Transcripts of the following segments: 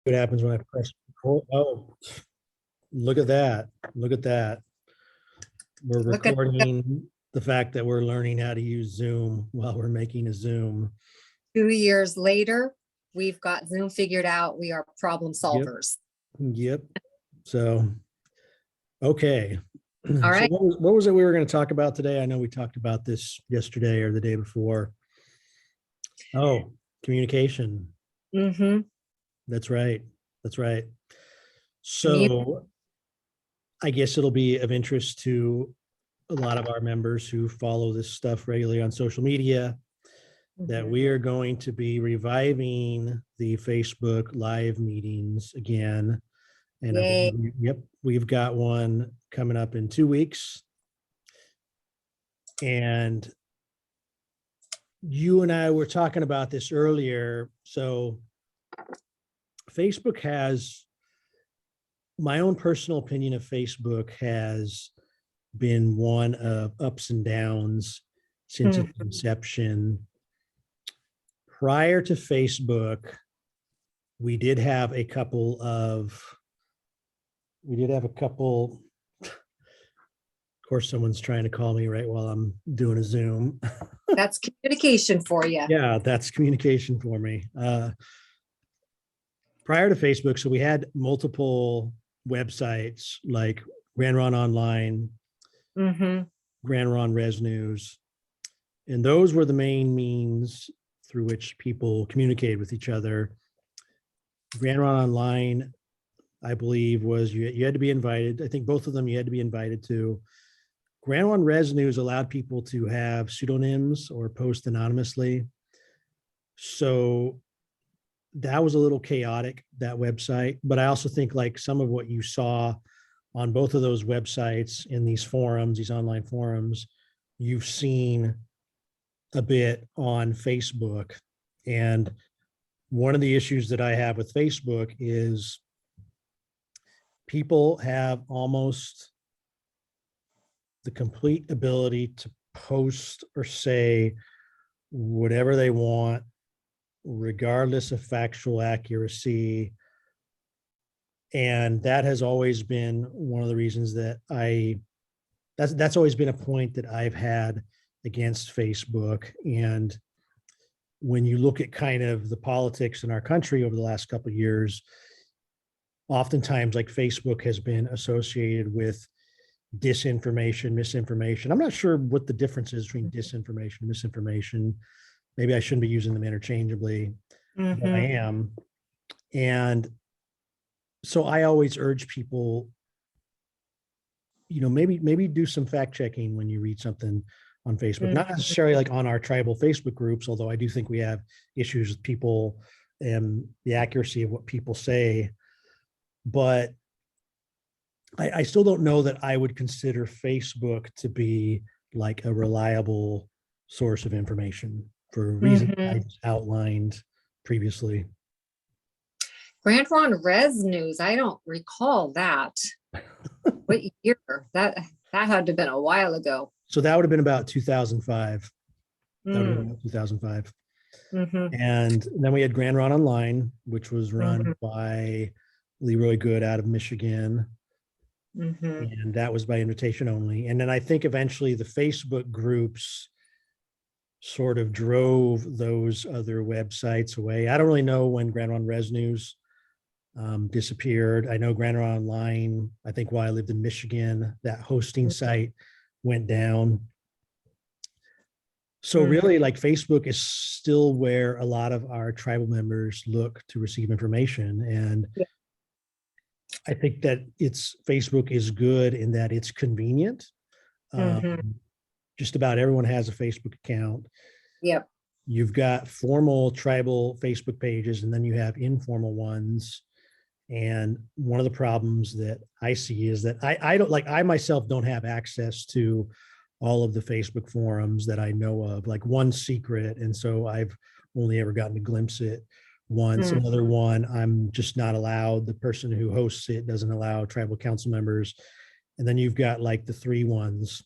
what happens when I press record. Oh, look at that. Look at that. We're Look at recording the fact that we're learning how to use Zoom while we're making a Zoom. 2 years later, we've got Zoom figured out. We are problem Yep. solvers. Yep. So, okay. All So right. what was it we were going to talk about today? I know we talked about this yesterday or the day before. Oh, communication. Mm-hmm. That's right. That's right. So I guess it'll be of interest to a lot of our members who follow this stuff regularly on social media that we are going to be reviving the Facebook live meetings again. And Yay. we've got one coming up in 2 weeks. And you and I were talking about this earlier. So Facebook has, my own personal opinion of Facebook has been one of ups and downs since its inception. Prior to Facebook, we did have a couple, of course, someone's trying to call me right while I'm doing a Zoom. That's communication for you. Yeah, that's communication for me. Prior to Facebook, so we had multiple websites like Grand Ron Online, Grand Ron Res News, and those were the main means through which people communicated with each other. Grand Ron Online, I believe, was you had to be invited. I think both of them you had to be invited to. Grand Ron Res News allowed people to have pseudonyms or post anonymously. So that was a little chaotic, that website. But I also think like some of what you saw on both of those websites in these forums, these online forums, you've seen a bit on Facebook. And one of the issues that I have with Facebook is people have almost the complete ability to post or say whatever they want, regardless of factual accuracy. And that has always been one of the reasons that that's always been a point that I've had against Facebook. And when you look at kind of the politics in our country over the last couple of years, oftentimes like Facebook has been associated with disinformation, misinformation. I'm not sure what the difference is between disinformation and misinformation. Maybe I shouldn't be using them interchangeably, but I am. And so I always urge people, maybe do some fact checking when you read something on Facebook, not necessarily like on our tribal Facebook groups, although I do think we have issues with people and the accuracy of what people say. But I still don't know that I would consider Facebook to be like a reliable source of information for reasons I outlined previously. Grand Ron Res News. I don't recall that. What year? That had to have been a while ago. So that would have been about 2005. That would have been about 2005. And then we had Grand Ron Online, which was run by Leroy Good out of Michigan. And that was by invitation only. And then I think eventually the Facebook groups sort of drove those other websites away. I don't really know when Grand Ron Res News disappeared. I know Grand Ron Online, I think while I lived in Michigan, that hosting site went down. So really like Facebook is still where a lot of our tribal members look to receive information. And I think that Facebook is good in that it's convenient. Just about everyone has a Facebook account. Yep. You've got formal tribal Facebook pages, and then you have informal ones. And one of the problems that I see is that I myself don't have access to all of the Facebook forums that I know of, like one's secret. And so I've only ever gotten to glimpse it once. Another one, I'm just not allowed. The person who hosts it doesn't allow tribal council members. And then you've got like the 3 ones.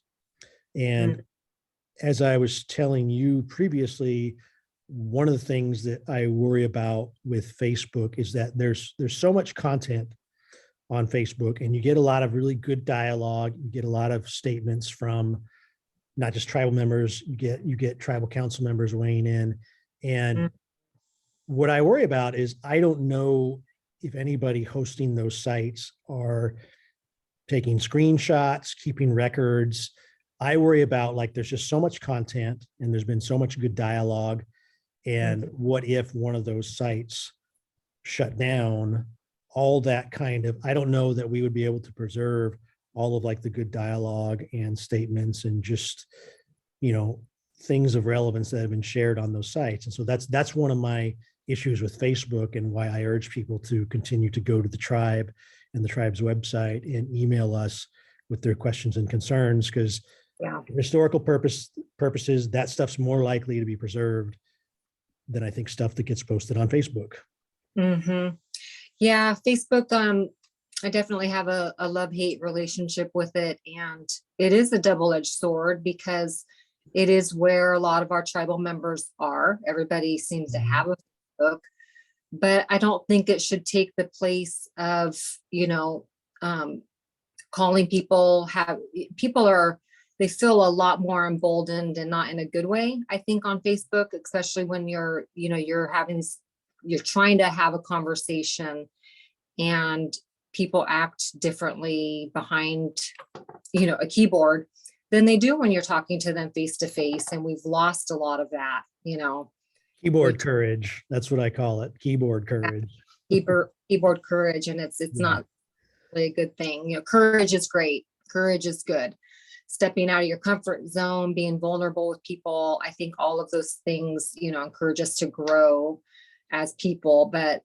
And as I was telling you previously, one of the things that I worry about with Facebook is that there's so much content on Facebook, and you get a lot of really good dialogue. You get a lot of statements from not just tribal members. You get tribal council members weighing in, and what I worry about is I don't know if anybody hosting those sites are taking screenshots, keeping records. I worry about, like, there's just so much content and there's been so much good dialogue. And what if one of those sites shut down? All that kind of, I don't know that we would be able to preserve all of, like, the good dialogue and statements and just, things of relevance that have been shared on those sites. And so that's one of my issues with Facebook, and why I urge people to continue to go to the tribe and the tribe's website and email us with their questions and concerns, because for historical purposes, that stuff's more likely to be preserved than I think stuff that gets posted on Facebook. Mm-hmm. Yeah, Facebook, I definitely have a love-hate relationship with it. And it is a double-edged sword, because it is where a lot of our tribal members are. Everybody seems to have a Facebook, but I don't think it should take the place of, calling people. They feel a lot more emboldened, and not in a good way, I think, on Facebook, especially when you're trying to have a conversation and people act differently behind, a keyboard than they do when you're talking to them face to face. And we've lost a lot of that, Keyboard courage. That's what I call it. Keyboard courage. Keyboard courage. And it's not really a good thing. Courage is great. Courage is good. Stepping out of your comfort zone, being vulnerable with people. I think all of those things, encourage us to grow as people, but,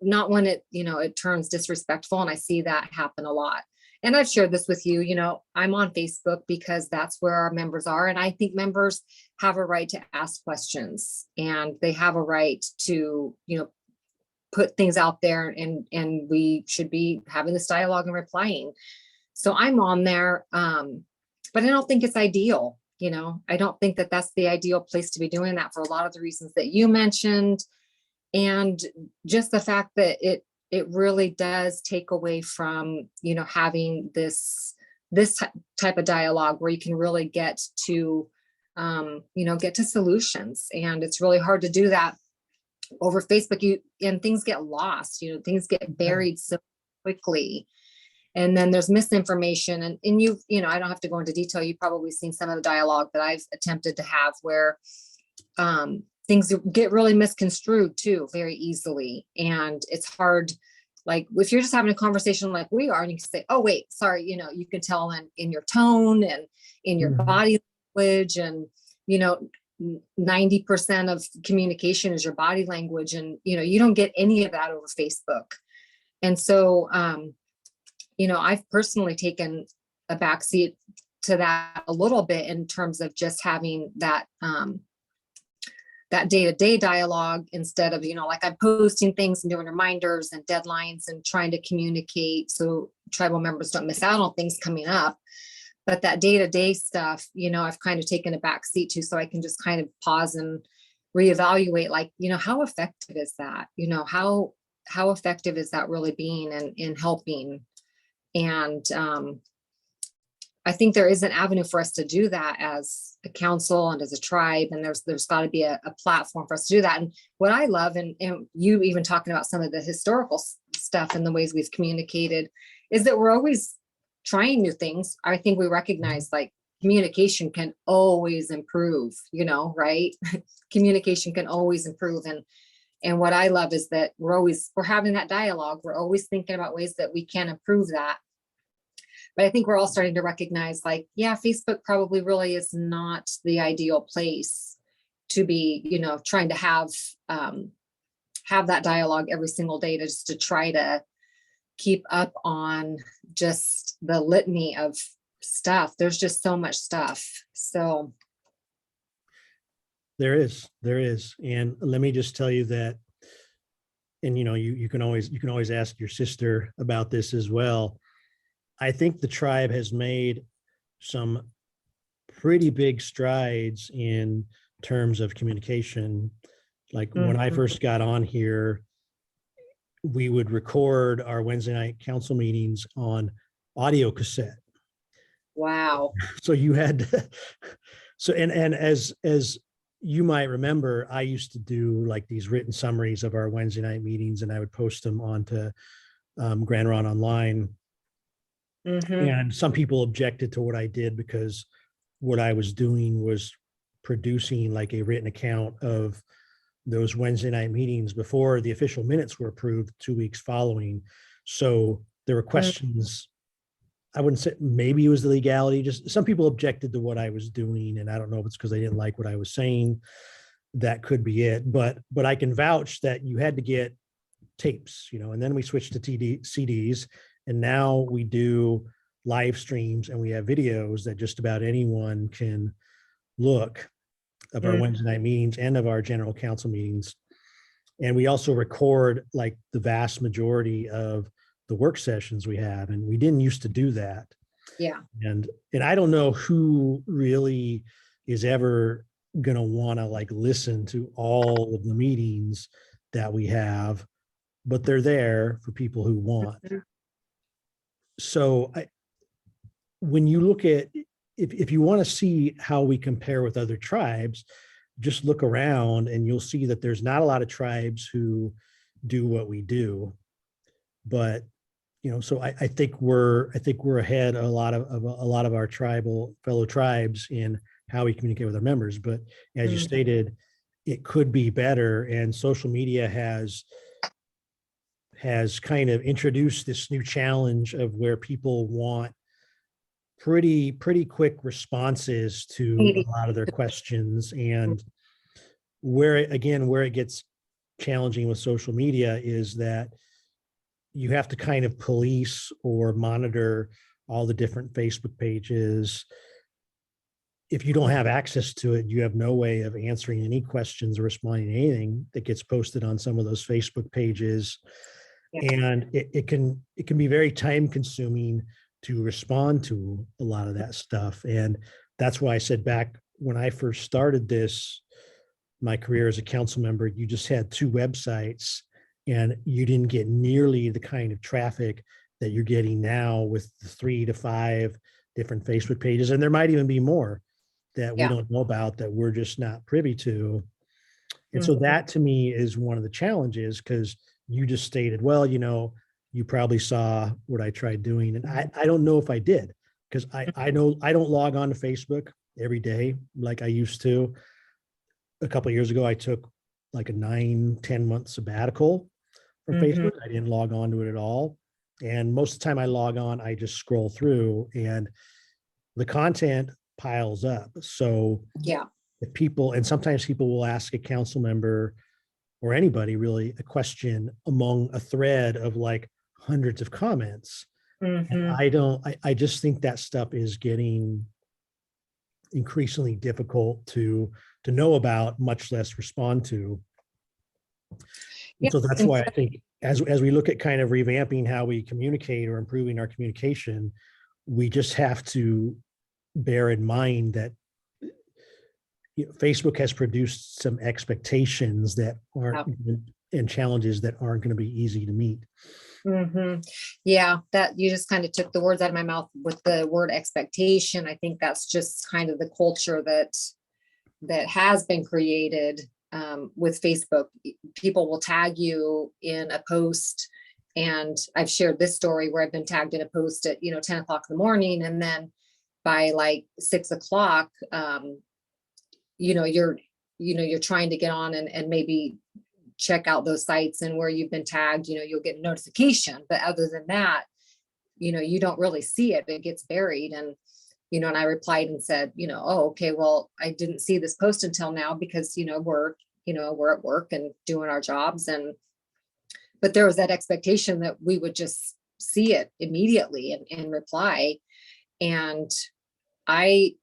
not when it turns disrespectful. And I see that happen a lot. And I've shared this with you, I'm on Facebook because that's where our members are. And I think members have a right to ask questions, and they have a right to, put things out there, and we should be having this dialogue and replying. So I'm on there, but I don't think it's ideal. I don't think that that's the ideal place to be doing that, for a lot of the reasons that you mentioned. And just the fact that it really does take away from, having this type of dialogue where you can really get to, get to solutions. And it's really hard to do that over Facebook. And things get lost, things get buried so quickly. And then there's misinformation, and I don't have to go into detail. You've probably seen some of the dialogue that I've attempted to have where, things get really misconstrued too, very easily. And it's hard, like if you're just having a conversation like we are, and you can say, oh, wait, sorry, you can tell in your tone and in your body language, and, 90% of communication is your body language. And, you don't get any of that over Facebook. And so, I've personally taken a backseat to that a little bit, in terms of just having that, that day-to-day dialogue, instead of, like, I'm posting things and doing reminders and deadlines and trying to communicate so tribal members don't miss out on things coming up. But that day-to-day stuff, I've kind of taken a back seat to, so I can just kind of pause and reevaluate, like, how effective is that? How effective is that really being in helping? And I think there is an avenue for us to do that as a council and as a tribe. And there's got to be a platform for us to do that. And what I love, and you even talking about some of the historical stuff and the ways we've communicated, is that we're always trying new things. I think we recognize, like, communication can always improve, right? Communication can always improve. And what I love is that we're having that dialogue. We're always thinking about ways that we can improve that. But I think we're all starting to recognize, like, Facebook probably really is not the ideal place to be, trying to have that dialogue every single day, to try to keep up on just the litany of stuff. There's just so much stuff. So there is. And let me just tell you that, and you can always ask your sister about this as well. I think the tribe has made some pretty big strides in terms of communication. Like when I first got on here, we would record our Wednesday night council meetings on audio cassette. Wow. So you had, so, and as you might remember, I used to do like these written summaries of our Wednesday night meetings, and I would post them onto Grand Ron Online. And some people objected to what I did because what I was doing was producing like a written account of those Wednesday night meetings before the official minutes were approved 2 weeks following. So there were questions. I wouldn't say, maybe it was the legality, just some people objected to what I was doing. And I don't know if it's because they didn't like what I was saying. That could be it. But I can vouch that you had to get tapes, and then we switched to CDs, and now we do live streams, and we have videos that just about anyone can look of our Wednesday night meetings and of our general council meetings. And we also record like the vast majority of the work sessions we have. And we didn't used to do that. Yeah. And I don't know who really is ever going to want to like listen to all of the meetings that we have, but they're there for people who want. So when you look at, if you want to see how we compare with other tribes, just look around and you'll see that there's not a lot of tribes who do what we do. But so I think we're ahead a lot of our fellow tribes in how we communicate with our members. But as you stated, it could be better, and social media has kind of introduced this new challenge of where people want pretty quick responses to a lot of their questions. And where it gets challenging with social media is that you have to kind of police or monitor all the different Facebook pages. If you don't have access to it, you have no way of answering any questions or responding to anything that gets posted on some of those Facebook pages. Yeah. And it can be very time consuming to respond to a lot of that stuff. And that's why I said back when I first started my career as a council member, you just had 2 websites and you didn't get nearly the kind of traffic that you're getting now with the 3 to 5 different Facebook pages. And there might even be more that we don't know about that we're just not privy to. And so that to me is one of the challenges, because you just stated, well, you probably saw what I tried doing. And I don't know if I did, because I know I don't log on to Facebook every day like I used to. A couple of years ago, I took like a 9-10 month sabbatical from Facebook. I didn't log on to it at all. And most of the time I log on, I just scroll through and the content piles up. So if people, and sometimes people will ask a council member or anybody really a question among a thread of like hundreds of comments. And I just think that stuff is getting increasingly difficult to know about, much less respond to. And so that's why I think as we look at kind of revamping how we communicate or improving our communication, we just have to bear in mind that Facebook has produced some expectations that aren't, and challenges that aren't going to be easy to meet. Yeah, that you just kind of took the words out of my mouth with the word expectation. I think that's just kind of the culture that has been created with Facebook. People will tag you in a post, and I've shared this story where I've been tagged in a post at 10 o'clock in the morning, and then by like 6 o'clock, you're trying to get on and maybe check out those sites, and where you've been tagged, you'll get a notification. But other than that, you don't really see it. It gets buried. And, and I replied and said, oh, okay, well, I didn't see this post until now because, we're at work and doing our jobs. But there was that expectation that we would just see it immediately and reply. And I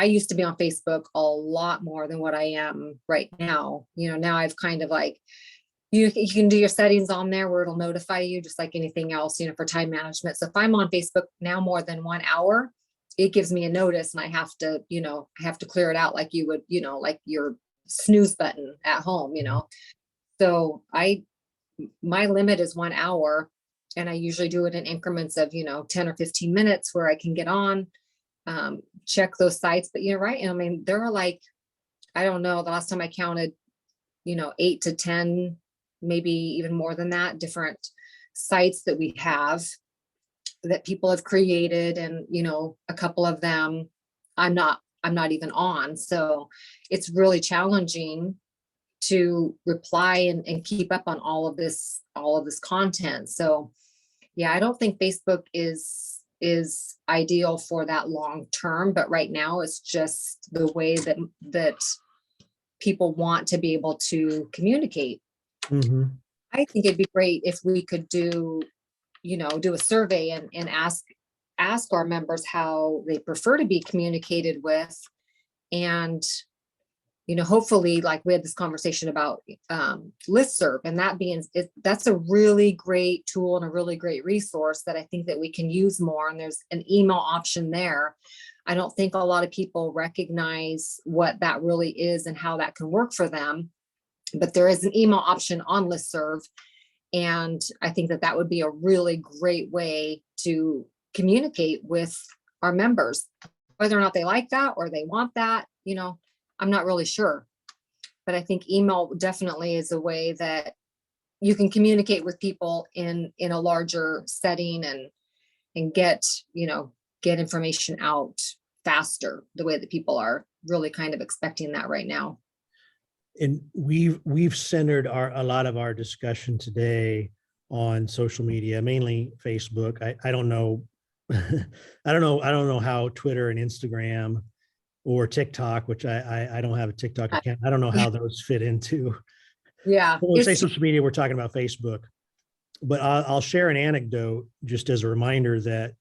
used to be on Facebook a lot more than what I am right now. Now I've kind of like, you can do your settings on there where it'll notify you just like anything else, for time management. So if I'm on Facebook now more than 1 hour, it gives me a notice and I have to, I have to clear it out like you would, like your snooze button at home, So my limit is 1 hour, and I usually do it in increments of, 10 or 15 minutes where I can get on, check those sites. But you're right. I mean, there are like, I don't know, the last time I counted, 8 to 10, maybe even more than that, different sites that we have that people have created. And, a couple of them I'm not even on. So it's really challenging to reply and keep up on all of this content. So yeah, I don't think Facebook is ideal for that long term, but right now it's just the way that people want to be able to communicate. Mhm. I think it'd be great if we could do a survey and ask our members how they prefer to be communicated with. And hopefully, like we had this conversation about listserv, and that's a really great tool and a really great resource that I think that we can use more. And there's an email option there. I don't think a lot of people recognize what that really is and how that can work for them, but there is an email option on listserv. And I think that would be a really great way to communicate with our members, whether or not they like that or they want that, I'm not really sure. But I think email definitely is a way that you can communicate with people in a larger setting and get information out faster, the way that people are really kind of expecting that right now. And we've centered a lot of our discussion today on social media, mainly Facebook. I don't know. I don't know how Twitter and Instagram or TikTok, which I don't have a TikTok account. I don't know how those fit into. Yeah. When we say social media, we're talking about Facebook. But I'll share an anecdote just as a reminder that,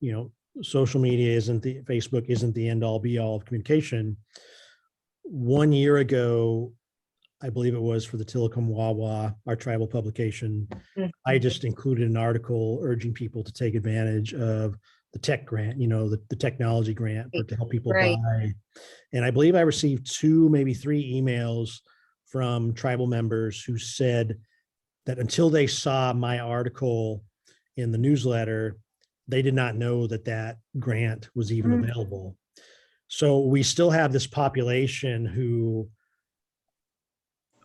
social media Facebook isn't the end all be all of communication. 1 year ago, I believe it was for the Tillicum Wawa, our tribal publication, I just included an article urging people to take advantage of the tech grant, the technology grant to help people buy. And I believe I received 2, maybe 3 emails from tribal members who said that until they saw my article in the newsletter, they did not know that grant was even available. So we still have this population who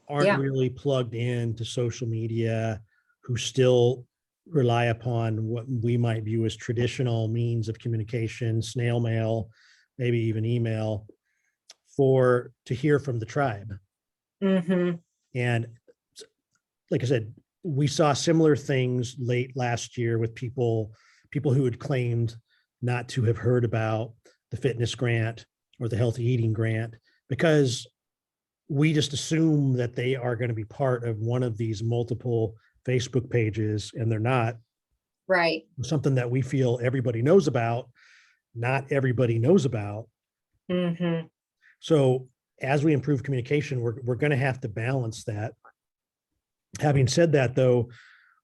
aren't really plugged into social media, who still rely upon what we might view as traditional means of communication, snail mail, maybe even email, to hear from the tribe. Mm-hmm. And like I said, we saw similar things late last year with people who had claimed not to have heard about the fitness grant or the healthy eating grant, because we just assume that they are going to be part of one of these multiple Facebook pages, and they're not. Right. Something that we feel everybody knows about, not everybody knows about. Mm-hmm. So as we improve communication, we're going to have to balance that. Having said that, though,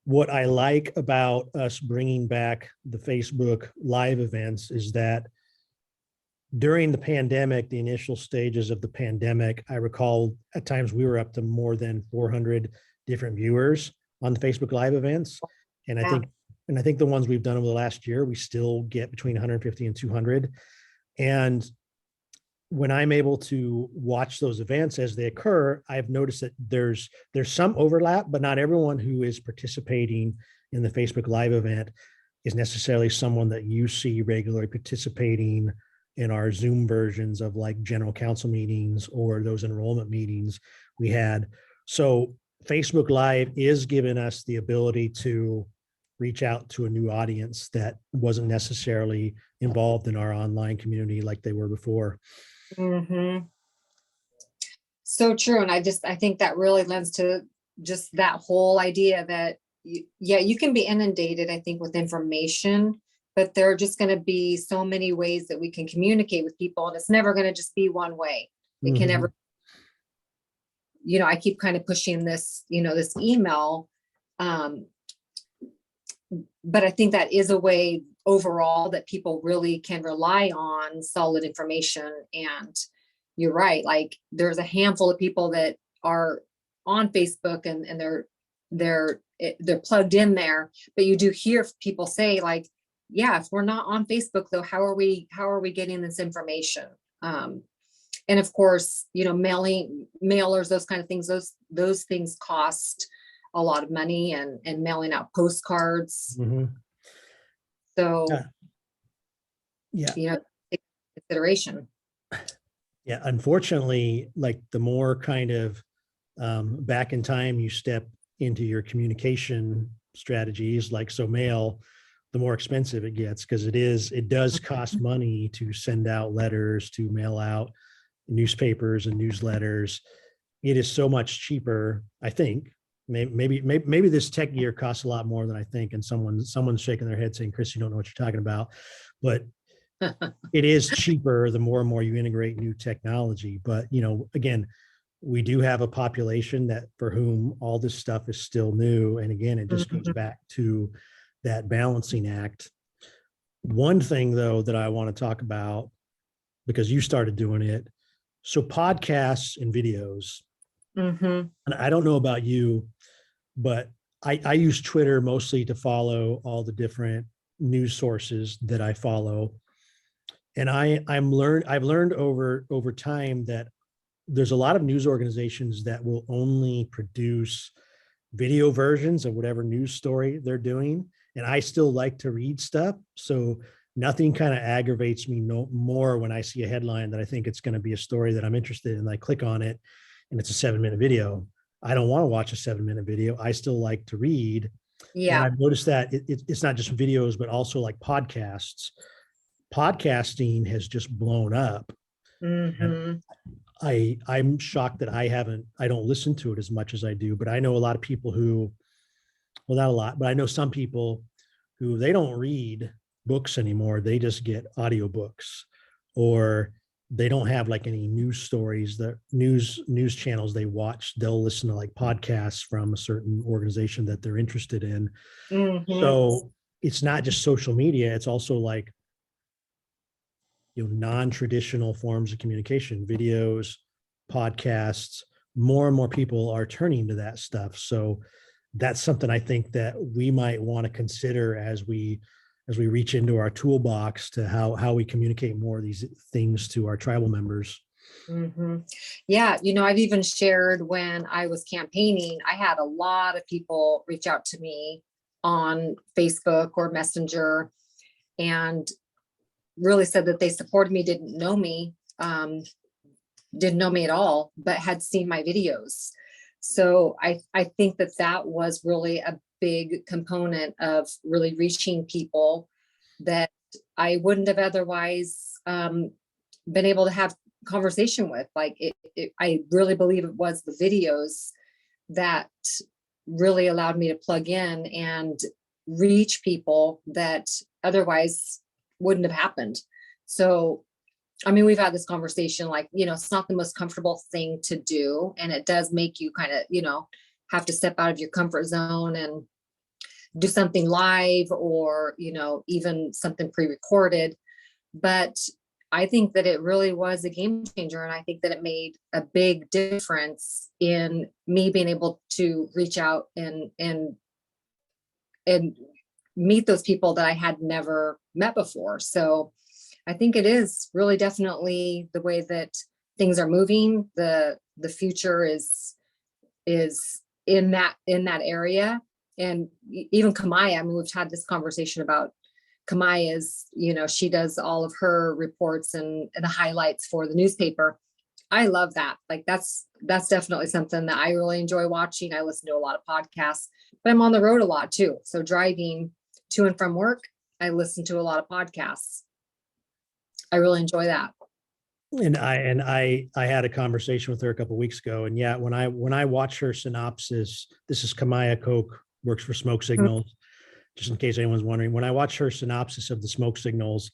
what I like about us bringing back the Facebook Live events is that during the pandemic, the initial stages of the pandemic, I recall at times we were up to more than 400 different viewers on the Facebook Live events. And I think the ones we've done over the last year, we still get between 150 and 200. And when I'm able to watch those events as they occur, I've noticed that there's some overlap, but not everyone who is participating in the Facebook Live event is necessarily someone that you see regularly participating in our Zoom versions of like general council meetings or those enrollment meetings we had. So Facebook Live is giving us the ability to reach out to a new audience that wasn't necessarily involved in our online community like they were before. Mm-hmm. So true. And I think that really lends to just that whole idea that, you can be inundated, I think, with information, but there are just going to be so many ways that we can communicate with people, and it's never going to just be one way. It can never, I keep kind of pushing this, this email, but I think that is a way overall that people really can rely on solid information. And you're right, like there's a handful of people that are on Facebook and they're plugged in there, but you do hear people say like, yeah, if we're not on Facebook though, how are we getting this information? And of course, mailers, those kind of things, those things cost a lot of money, and mailing out postcards. Mhm. So, Yeah. take consideration. Yeah. Unfortunately, like the more kind of back in time you step into your communication strategies, like so mail, the more expensive it gets, because it does cost money to send out letters, to mail out newspapers and newsletters. It is so much cheaper, I think. Maybe this tech gear costs a lot more than I think, and someone's shaking their head saying, Chris, you don't know what you're talking about. But it is cheaper the more and more you integrate new technology. But again, we do have a population that for whom all this stuff is still new. And again, it just goes back to that balancing act. One thing though that I want to talk about, because you started doing it, so podcasts and videos. And I don't know about you, but I use Twitter mostly to follow all the different news sources that I follow. And I've learned over time that there's a lot of news organizations that will only produce video versions of whatever news story they're doing. And I still like to read stuff. So nothing kind of aggravates me no more when I see a headline that I think it's going to be a story that I'm interested in. I click on it and it's a 7-minute video. I don't want to watch a 7-minute video. I still like to read. Yeah. And I've noticed that it's not just videos, but also like podcasts. Podcasting has just blown up. And I'm shocked that I don't listen to it as much as I do, but I know a lot of people who, well, not a lot, but I know some people who they don't read books anymore. They just get audiobooks, or they don't have like any news stories, that news channels they watch. They'll listen to like podcasts from a certain organization that they're interested in. So it's not just social media. It's also like, non-traditional forms of communication, videos, podcasts. More and more people are turning to that stuff. So that's something I think that we might want to consider as we reach into our toolbox to how we communicate more of these things to our tribal members. Yeah, I've even shared when I was campaigning, I had a lot of people reach out to me on Facebook or Messenger and really said that they supported me, didn't know me at all, but had seen my videos. So I think that was really a big component of really reaching people that I wouldn't have otherwise been able to have conversation with. Like I really believe it was the videos that really allowed me to plug in and reach people that otherwise wouldn't have happened. So, I mean, we've had this conversation, like, it's not the most comfortable thing to do. And it does make you kind of, have to step out of your comfort zone and do something live or, even something pre-recorded. But I think that it really was a game changer. And I think that it made a big difference in me being able to reach out and meet those people that I had never met before. So I think it is really definitely the way that things are moving. The future is in that area. And even Kamaya, I mean, we've had this conversation about Kamaya's, she does all of her reports and the highlights for the newspaper. I love that. Like that's definitely something that I really enjoy watching. I listen to a lot of podcasts, but I'm on the road a lot too. So driving to and from work, I listen to a lot of podcasts. I really enjoy that. And I had a conversation with her a couple of weeks ago, and yeah, when I watch her synopsis, this is Kamaya Koch, works for Smoke Signals, just in case anyone's wondering. When I watch her synopsis of the smoke signals,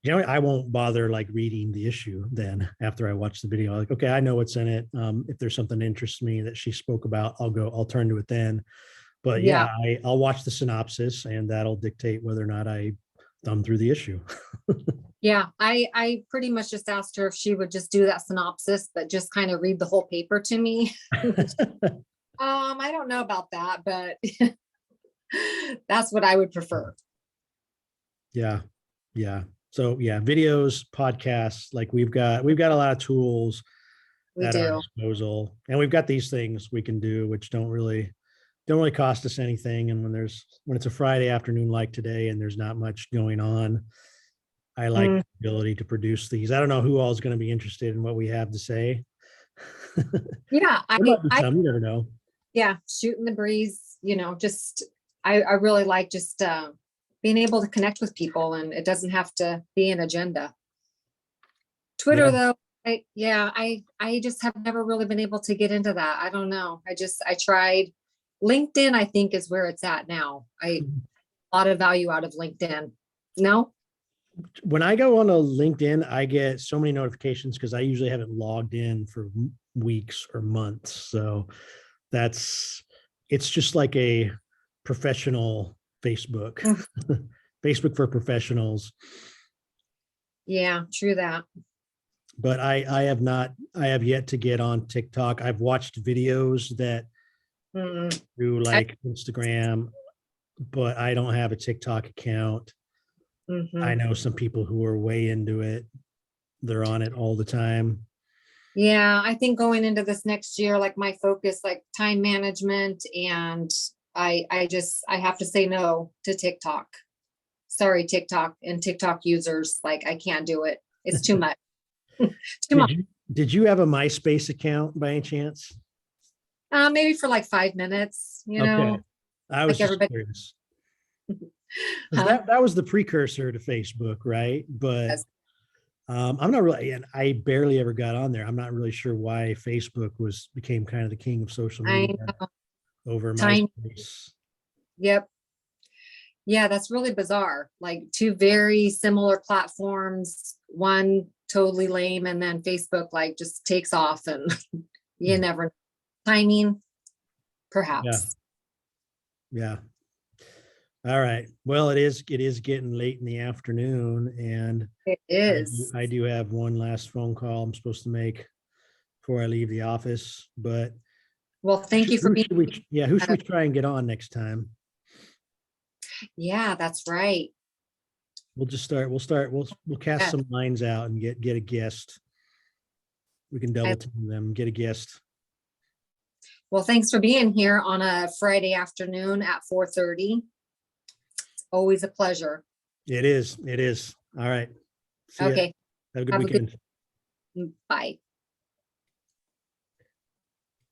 I won't bother like reading the issue. Then after I watch the video, I'm like, okay, I know what's in it. If there's something that interests me that she spoke about, I'll turn to it then. But yeah, I'll watch the synopsis, and that'll dictate whether or not I thumb through the issue. Yeah, I pretty much just asked her if she would just do that synopsis, but just kind of read the whole paper to me. I don't know about that, but that's what I would prefer. Yeah. Yeah. So yeah, videos, podcasts, like we've got a lot of tools We at our do. disposal. And we've got these things we can do, which don't really cost us anything. And when it's a Friday afternoon like today and there's not much going on, I like Mm. the ability to produce these. I don't know who all is going to be interested in what we have to say. Yeah, There might be some, you never know. yeah, shooting the breeze, just, I really like just being able to connect with people, and it doesn't have to be an agenda. Twitter Yeah. though, I just have never really been able to get into that. I don't know. I tried. LinkedIn, I think, is where it's at now. A lot of value out of LinkedIn. No? When I go on a LinkedIn, I get so many notifications because I usually haven't logged in for weeks or months. So it's just like a professional Facebook, Facebook for professionals. Yeah, true that. But I have yet to get on TikTok. I've watched videos that Mm, through like Instagram, but I don't have a TikTok account. mhm. I know some people who are way into it. They're on it all the time. Yeah, I think going into this next year, like my focus, like time management, and I have to say no to TikTok. Sorry, TikTok and TikTok users, like I can't do it. It's too much. Too much. Did you have a MySpace account by any chance? Maybe for like 5 minutes, Okay. I was like just everybody. curious. 'Cause Huh? that was the precursor to Facebook, right? But Yes. I'm not really, and I barely ever got on there. I'm not really sure why Facebook became kind of the king of social I media know. over Time. MySpace. Yep. Yeah, that's really bizarre. Like two very similar platforms, one totally lame, and then Facebook like just takes off, and you Hmm. never timing, Yeah. perhaps. Yeah. All right. Well, it is getting late in the afternoon, and It is. I do have one last phone call I'm supposed to make before I leave the office. But Well, thank you for who being. should we? Yeah, who should we try and get on next time? Yeah, that's right. We'll just start. We'll cast Yeah. some lines out and get a guest. We can double I- team them. Get a guest. Well, thanks for being here on a Friday afternoon at 4:30. Always a pleasure. It is. It is. All right. See ya. Okay, Have a good have a good, weekend. bye.